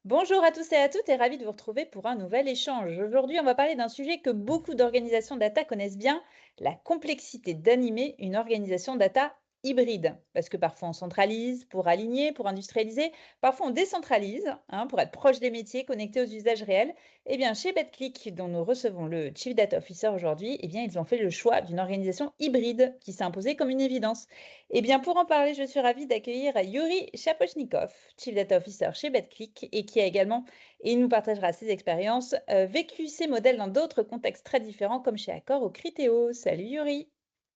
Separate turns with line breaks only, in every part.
Bonjour à tous et à toutes et ravi de vous retrouver pour un nouvel échange. Aujourd'hui, on va parler d'un sujet que beaucoup d'organisations data connaissent bien, la complexité d'animer une organisation data hybride. Parce que parfois on centralise pour aligner, pour industrialiser, parfois on décentralise pour être proche des métiers, connecté aux usages réels. Eh bien, chez BetClick, dont nous recevons le Chief Data Officer aujourd'hui, eh bien, ils ont fait le choix d'une organisation hybride qui s'est imposée comme une évidence. Eh bien, pour en parler, je suis ravie d'accueillir Yuri Shapochnikov, Chief Data Officer chez BetClick, et qui a également, et il nous partagera ses expériences, vécu ces modèles dans d'autres contextes très différents, comme chez Accor ou Criteo. Salut Yuri.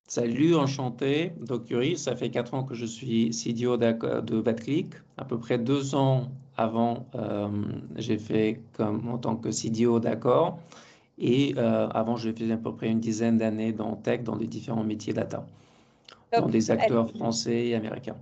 Salut, enchanté. Donc Yuri, ça fait 4 ans que je suis CDO de BetClick. À peu près 2 ans avant, j'ai fait comme en tant que CDO d'Accor. Et avant, j'ai fait à peu près une dizaine d'années dans tech, dans les différents métiers data, dans
Top.
des acteurs français et américains.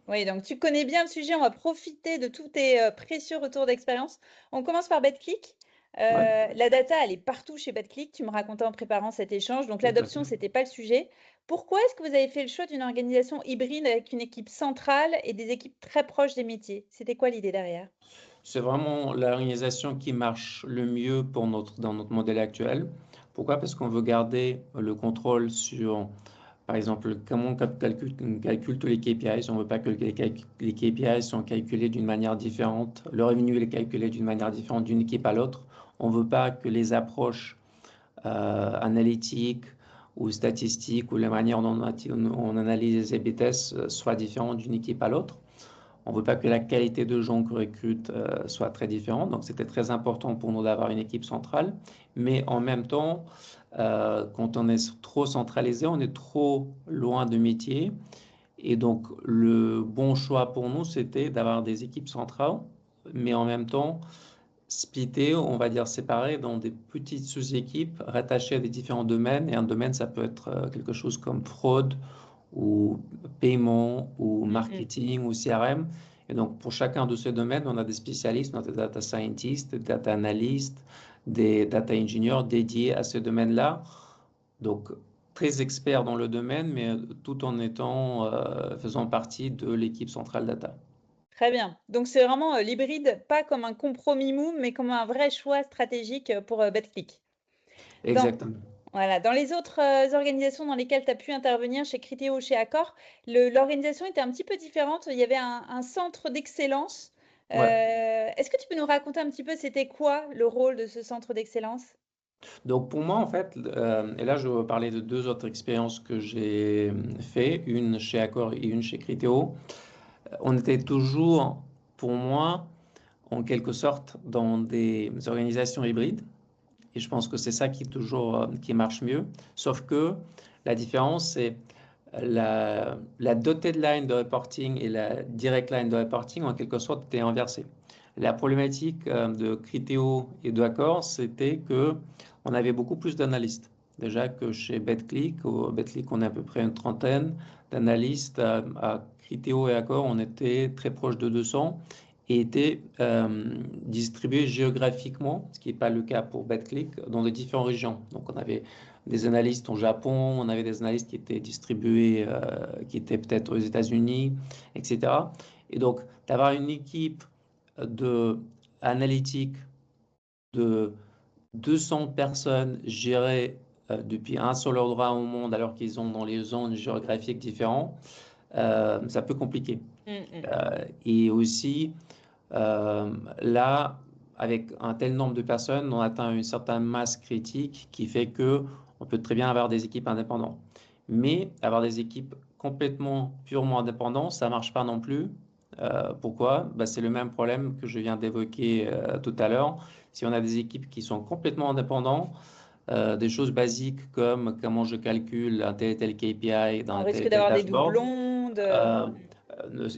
Oui, donc tu connais bien le sujet, on va profiter de tous tes précieux retours d'expérience. On commence par BetClick.
Ouais,
La data, elle est partout chez BetClick, tu me racontais en préparant cet échange, donc
tout à
l'adoption,
fait.
c'était pas le sujet. Pourquoi est-ce que vous avez fait le choix d'une organisation hybride avec une équipe centrale et des équipes très proches des métiers? C'était quoi l'idée derrière?
C'est vraiment l'organisation qui marche le mieux dans notre modèle actuel. Pourquoi? Parce qu'on veut garder le contrôle sur, par exemple, comment on calcule tous les KPIs. On ne veut pas que les KPIs sont calculés d'une manière différente. Le revenu est calculé d'une manière différente d'une équipe à l'autre. On ne veut pas que les approches analytiques ou statistiques ou la manière dont on analyse les AB tests soient différentes d'une équipe à l'autre. On ne veut pas que la qualité de gens qu'on recrute soit très différente. Donc, c'était très important pour nous d'avoir une équipe centrale. Mais en même temps, quand on est trop centralisé, on est trop loin de métier. Et donc, le bon choix pour nous, c'était d'avoir des équipes centrales, mais en même temps, splittées, on va dire séparées dans des petites sous-équipes rattachées à des différents domaines. Et un domaine, ça peut être quelque chose comme fraude ou paiement ou
Mhm.
marketing ou CRM. Et donc, pour chacun de ces domaines, on a des spécialistes, on a des data scientists, des data analysts, des data engineers dédiés à ce domaine-là. Donc, très experts dans le domaine, mais tout en étant, faisant partie de l'équipe centrale data.
Très bien. Donc c'est vraiment l'hybride, pas comme un compromis mou, mais comme un vrai choix stratégique pour BetClick. Dans,
Exactement.
voilà, dans les autres organisations dans lesquelles tu as pu intervenir, chez Criteo, chez Accor, l'organisation était un petit peu différente. Il y avait un centre d'excellence.
Ouais.
Est-ce que tu peux nous raconter un petit peu, c'était quoi le rôle de ce centre d'excellence?
Donc pour moi, en fait, et là je vais parler de deux autres expériences que j'ai fait, une chez Accor et une chez Criteo. On était toujours, pour moi, en quelque sorte, dans des organisations hybrides. Et je pense que c'est ça qui est toujours, qui marche mieux. Sauf que la différence, c'est la dotted line de reporting et la direct line de reporting, en quelque sorte, étaient inversées. La problématique de Criteo et de Accor, c'était que on avait beaucoup plus d'analystes. Déjà que chez BetClick, au BetClick, on est à peu près une trentaine d'analystes. À Criteo et Accor, on était très proche de 200 et étaient distribués géographiquement, ce qui n'est pas le cas pour BetClick, dans les différentes régions. Donc on avait des analystes au Japon, on avait des analystes qui étaient distribués, qui étaient peut-être aux États-Unis, etc. Et donc d'avoir une équipe de analytique de 200 personnes gérées depuis un seul endroit au monde alors qu'ils sont dans les zones géographiques différentes, ça peut compliquer.
Mm,
Et aussi, là, avec un tel nombre de personnes, on atteint une certaine masse critique qui fait que on peut très bien avoir des équipes indépendantes. Mais avoir des équipes complètement, purement indépendantes, ça marche pas non plus. Pourquoi? Bah, c'est le même problème que je viens d'évoquer tout à l'heure. Si on a des équipes qui sont complètement indépendantes, des choses basiques comme comment je calcule un tel et tel KPI dans
On
un tel
risque
et tel
d'avoir des
dashboard,
doublons, de...
euh,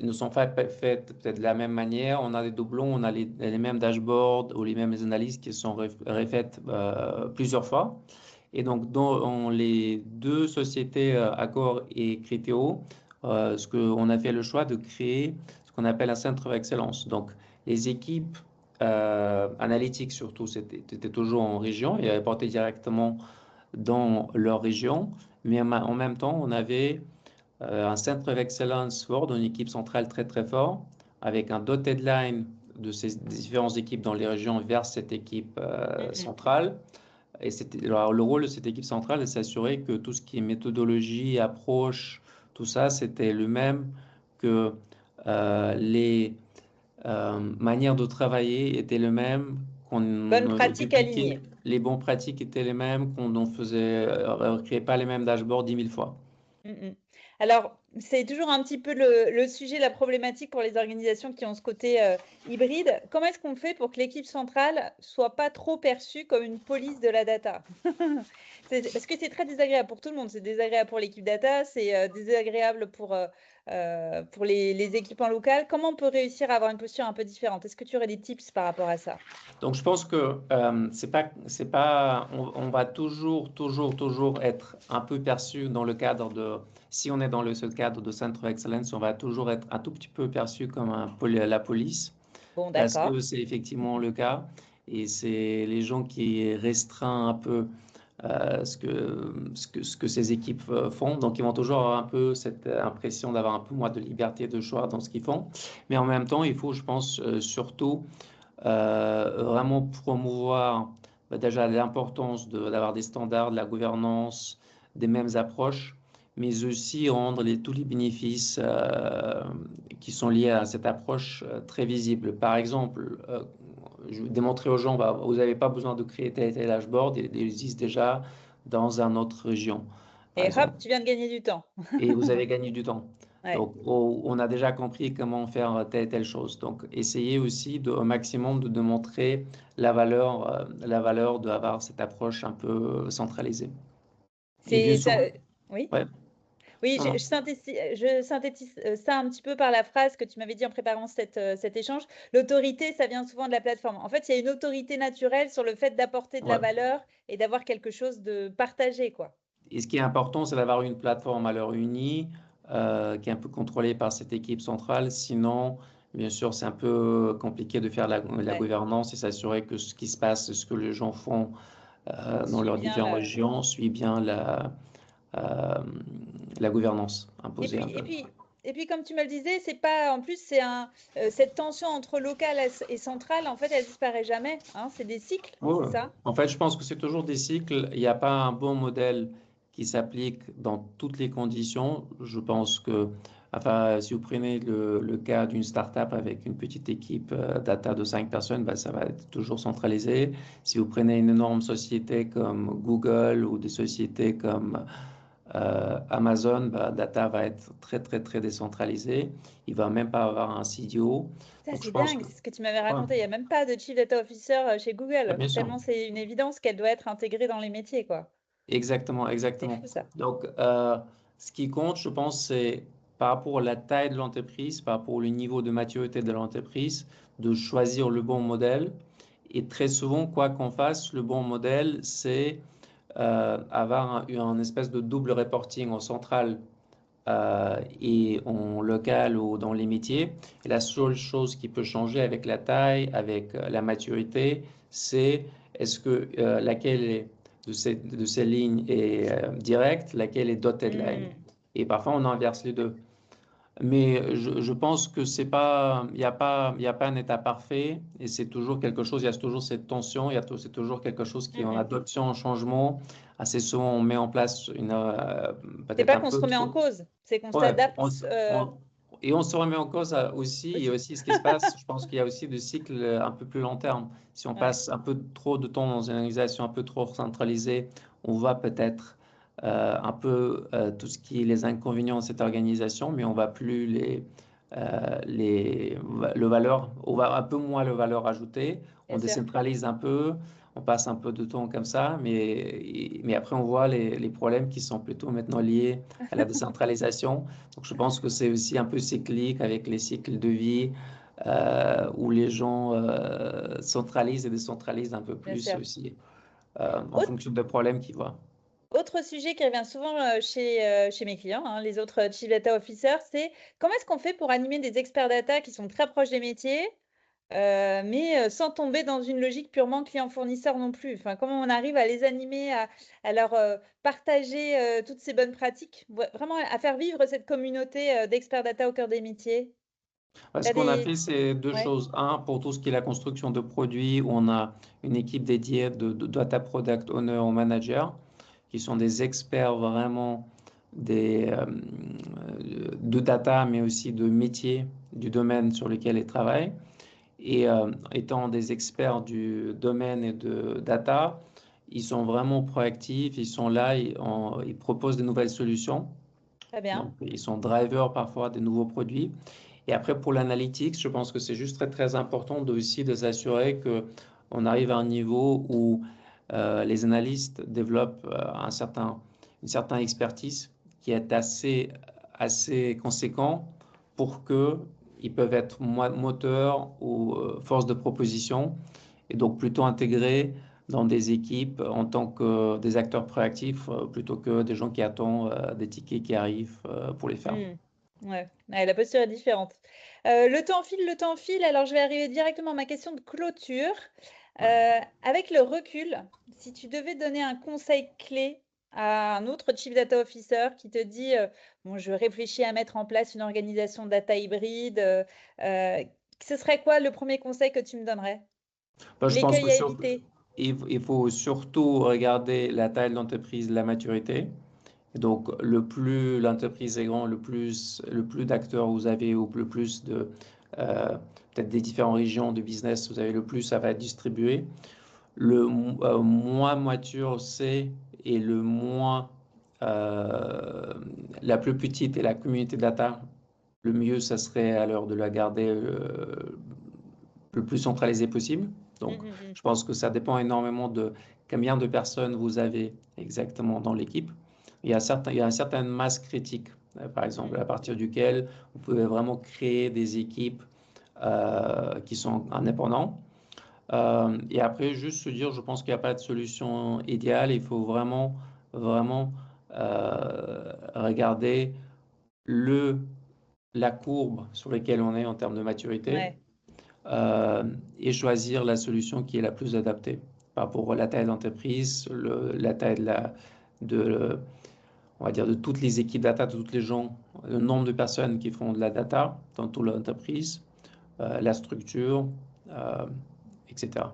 ne sont pas faites peut-être de la même manière. On a des doublons, on a les mêmes dashboards ou les mêmes analyses qui sont refaites plusieurs fois. Et donc, dans les deux sociétés, Accor et Criteo, ce qu'on a fait le choix de créer ce qu'on appelle un centre d'excellence. Donc, les équipes analytiques, surtout, c'était toujours en région et reportaient directement dans leur région. Mais en même temps, on avait un centre d'excellence fort, une équipe centrale très très fort, avec un dotted line de ces différentes équipes dans les régions vers cette équipe
Mhm.
centrale. Et alors, le rôle de cette équipe centrale est de s'assurer que tout ce qui est méthodologie, approche, tout ça, c'était le même, que les manières de travailler étaient les mêmes, qu'on
Bonne
ne
pratique
dupliquait,
alignée.
les bonnes pratiques étaient les mêmes, qu'on ne faisait, recréait pas les mêmes dashboards 10 000 fois.
Mhm. Alors, c'est toujours un petit peu le sujet, la problématique pour les organisations qui ont ce côté hybride. Comment est-ce qu'on fait pour que l'équipe centrale soit pas trop perçue comme une police de la data? Parce que c'est très désagréable pour tout le monde. C'est désagréable pour l'équipe data, c'est désagréable pour les équipes en local. Comment on peut réussir à avoir une posture un peu différente? Est-ce que tu aurais des tips par rapport à ça?
Donc, je pense que c'est pas, on va toujours être un peu perçu dans le cadre de, si on est dans ce cadre de Centre d'Excellence, on va toujours être un tout petit peu perçu comme la police,
Bon,
parce
d'accord.
que c'est effectivement le cas, et c'est les gens qui restreignent un peu ce que ces équipes font. Donc, ils vont toujours avoir un peu cette impression d'avoir un peu moins de liberté de choix dans ce qu'ils font. Mais en même temps, il faut, je pense, surtout vraiment promouvoir déjà l'importance d'avoir des standards, de la gouvernance, des mêmes approches, mais aussi rendre tous les bénéfices qui sont liés à cette approche très visibles. Par exemple, je vais démontrer aux gens, bah, vous n'avez pas besoin de créer tel et tel dashboard, il existe déjà dans une autre région, par
Et hop,
exemple,
tu viens de gagner du temps.
et vous avez gagné du temps.
Ouais.
Donc, on a déjà compris comment faire telle et telle chose. Donc, essayez aussi au maximum de montrer la valeur d'avoir cette approche un peu centralisée. Et bien
C'est ça.
sûr,
Oui.
ouais,
Oui,
non, non.
je synthétise ça un petit peu par la phrase que tu m'avais dit en préparant cet échange. L'autorité, ça vient souvent de la plateforme. En fait, il y a une autorité naturelle sur le fait d'apporter de la
Ouais.
valeur et d'avoir quelque chose de partagé, quoi.
Et ce qui est important, c'est d'avoir une plateforme à l'heure unie qui est un peu contrôlée par cette équipe centrale. Sinon, bien sûr, c'est un peu compliqué de faire la
Ouais.
gouvernance et s'assurer que ce qui se passe, ce que les gens font dans
Suis
leurs
bien
différentes
la.
régions, suit bien euh, la gouvernance
Et
imposée
puis,
un
et
peu.
puis, et puis, comme tu me le disais, c'est pas. En plus, c'est cette tension entre local et central. En fait, elle disparaît jamais. Hein, c'est des cycles, c'est
Ouais.
ça?
En fait, je pense que c'est toujours des cycles. Il n'y a pas un bon modèle qui s'applique dans toutes les conditions. Je pense que, enfin, si vous prenez le cas d'une startup avec une petite équipe data de 5 personnes, bah, ça va être toujours centralisé. Si vous prenez une énorme société comme Google ou des sociétés comme Amazon, bah, data va être très décentralisé. Il va même pas avoir un CDO.
Ça,
Donc, je
c'est
pense
dingue,
que,
c'est ce que tu m'avais
ouais,
raconté. Il n'y a même pas de Chief Data Officer chez
bah,
Google,
bien sûr.
tellement c'est une évidence qu'elle doit être intégrée dans les métiers, quoi.
Exactement,
C'est
exactement.
fou, ça.
Donc, ce qui compte, je pense, c'est par rapport à la taille de l'entreprise, par rapport au niveau de maturité de l'entreprise, de choisir le bon modèle. Et très souvent, quoi qu'on fasse, le bon modèle, c'est avoir un espèce de double reporting en centrale et en local ou dans les métiers. Et la seule chose qui peut changer avec la taille, avec la maturité, c'est est-ce que laquelle de ces lignes est directe, laquelle est dotted line.
Hmm.
Et parfois, on inverse les deux. Mais je pense que c'est pas, il y a pas un état parfait et c'est toujours quelque chose, il y a toujours cette tension, c'est toujours quelque chose qui est en
Mhm.
adoption, en changement. Assez souvent, on met en place
C'est
peut-être
pas
un
qu'on se
peu
remet en
trop.
cause, c'est qu'on
Ouais,
s'adapte
et on se remet en cause aussi, et
aussi.
aussi ce qui se passe, je pense qu'il y a aussi des cycles un peu plus long terme. Si on
Ouais,
passe un peu trop de temps dans une organisation un peu trop centralisée, on voit peut-être un peu tout ce qui est les inconvénients de cette organisation, mais on va plus le valeur, on va un peu moins le valeur ajoutée, on
bien sûr.
décentralise un peu, on passe un peu de temps comme ça, mais après on voit les problèmes qui sont plutôt maintenant liés à la décentralisation. Donc je pense que c'est aussi un peu cyclique avec les cycles de vie où les gens centralisent et décentralisent un peu
Bien
plus
sûr.
aussi en
Autre,
fonction des problèmes qu'ils voient.
autre sujet qui revient souvent chez mes clients, hein, les autres Chief Data Officers, c'est comment est-ce qu'on fait pour animer des experts data qui sont très proches des métiers, mais sans tomber dans une logique purement client-fournisseur non plus. Enfin, comment on arrive à les animer, à leur partager toutes ces bonnes pratiques, vraiment à faire vivre cette communauté d'experts data au cœur des métiers?
Bah,
Tu
ce
as
qu'on a
des...
fait, c'est deux
Ouais,
choses. Un, pour tout ce qui est la construction de produits, où on a une équipe dédiée de data product owner ou manager, qui sont des experts vraiment de data, mais aussi de métier du domaine sur lequel ils travaillent. Et étant des experts du domaine et de data, ils sont vraiment proactifs, ils sont là, ils proposent de nouvelles solutions.
très bien.
Donc, ils sont drivers parfois des nouveaux produits. Et après, pour l'analytics, je pense que c'est juste très, très important de, aussi de s'assurer qu'on arrive à un niveau où les analystes développent une certaine expertise qui est assez conséquent pour qu'ils peuvent être moteurs ou force de proposition et donc plutôt intégrés dans des équipes en tant que des acteurs proactifs plutôt que des gens qui attendent des tickets qui arrivent pour les faire.
Hmm. Ouais. Ouais, la posture est différente. Le temps file, le temps file. Alors, je vais arriver directement à ma question de clôture.
Ouais.
Avec le recul, si tu devais donner un conseil clé à un autre Chief Data Officer qui te dit, bon, je réfléchis à mettre en place une organisation data hybride, euh, ce serait quoi le premier conseil que tu me donnerais?
Bah, je pense que
L'écueil à éviter.
il faut surtout regarder la taille de l'entreprise, la maturité. Et donc, le plus l'entreprise est grande, le plus d'acteurs vous avez, ou le plus de, euh, peut-être des différentes régions de business, vous avez le plus, ça va être distribué. Le moins mature c'est et le moins, euh, la plus petite est la communauté data, le mieux, ça serait alors de la garder le plus centralisée possible.
Mm,
Donc,
mm, mm.
je pense que ça dépend énormément de combien de personnes vous avez exactement dans l'équipe. Il y a une certaine masse critique, par exemple,
Mm.
à partir duquel vous pouvez vraiment créer des équipes qui sont indépendants. Et après, juste se dire, je pense qu'il n'y a pas de solution idéale. Il faut vraiment, vraiment regarder le, la courbe sur laquelle on est en termes de maturité
Ouais.
euh, et choisir la solution qui est la plus adaptée par rapport à la taille de l'entreprise, la taille de, on va dire, de toutes les équipes data, de tous les gens, le nombre de personnes qui font de la data dans toute l'entreprise, la structure, euh, etc.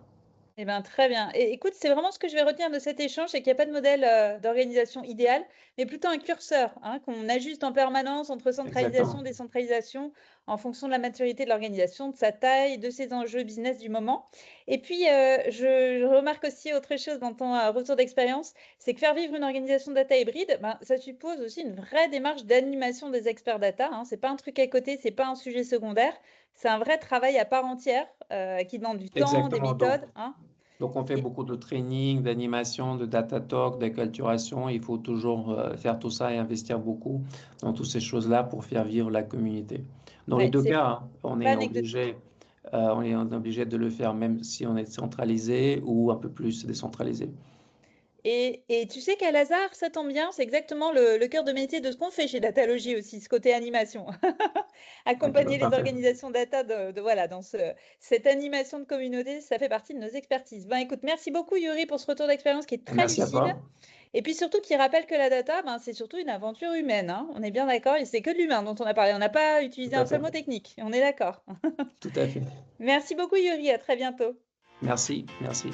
Eh ben, très bien. Et écoute, c'est vraiment ce que je vais retenir de cet échange, c'est qu'il n'y a pas de modèle d'organisation idéal, mais plutôt un curseur, hein, qu'on ajuste en permanence entre centralisation,
Exactement.
décentralisation, en fonction de la maturité de l'organisation, de sa taille, de ses enjeux business du moment. Et puis, je remarque aussi autre chose dans ton retour d'expérience, c'est que faire vivre une organisation data hybride, ben, ça suppose aussi une vraie démarche d'animation des experts data, hein. C'est pas un truc à côté, c'est pas un sujet secondaire, c'est un vrai travail à part entière qui demande du temps, des
Exactement.
méthodes, hein.
Donc, on fait
Et,
beaucoup de training, d'animation, de data talk, d'acculturation. Il faut toujours faire tout ça et investir beaucoup dans toutes ces choses-là pour faire vivre la communauté. Dans les
ouais,
deux
c'est
cas, hein,
pas anecdotique.
on est obligé de le faire même si on est centralisé ou un peu plus décentralisé.
Et tu sais qu'à Lazare, ça tombe bien, c'est exactement le cœur de métier de ce qu'on fait chez Datalogy aussi, ce côté animation.
Ok, bah,
Accompagner les
parfait.
organisations data voilà, dans cette animation de communauté, ça fait partie de nos expertises. Ben écoute, merci beaucoup Yuri pour ce retour d'expérience qui est très
Merci à
lucide.
toi.
Et puis surtout qui rappelle que la data, ben, c'est surtout une aventure humaine, hein. On est bien d'accord, et c'est que de l'humain dont on a parlé. On n'a pas
Tout
utilisé
à
un seul
fait.
mot technique. On est d'accord.
Tout à fait.
Merci beaucoup Yuri, à très bientôt.
Merci, merci.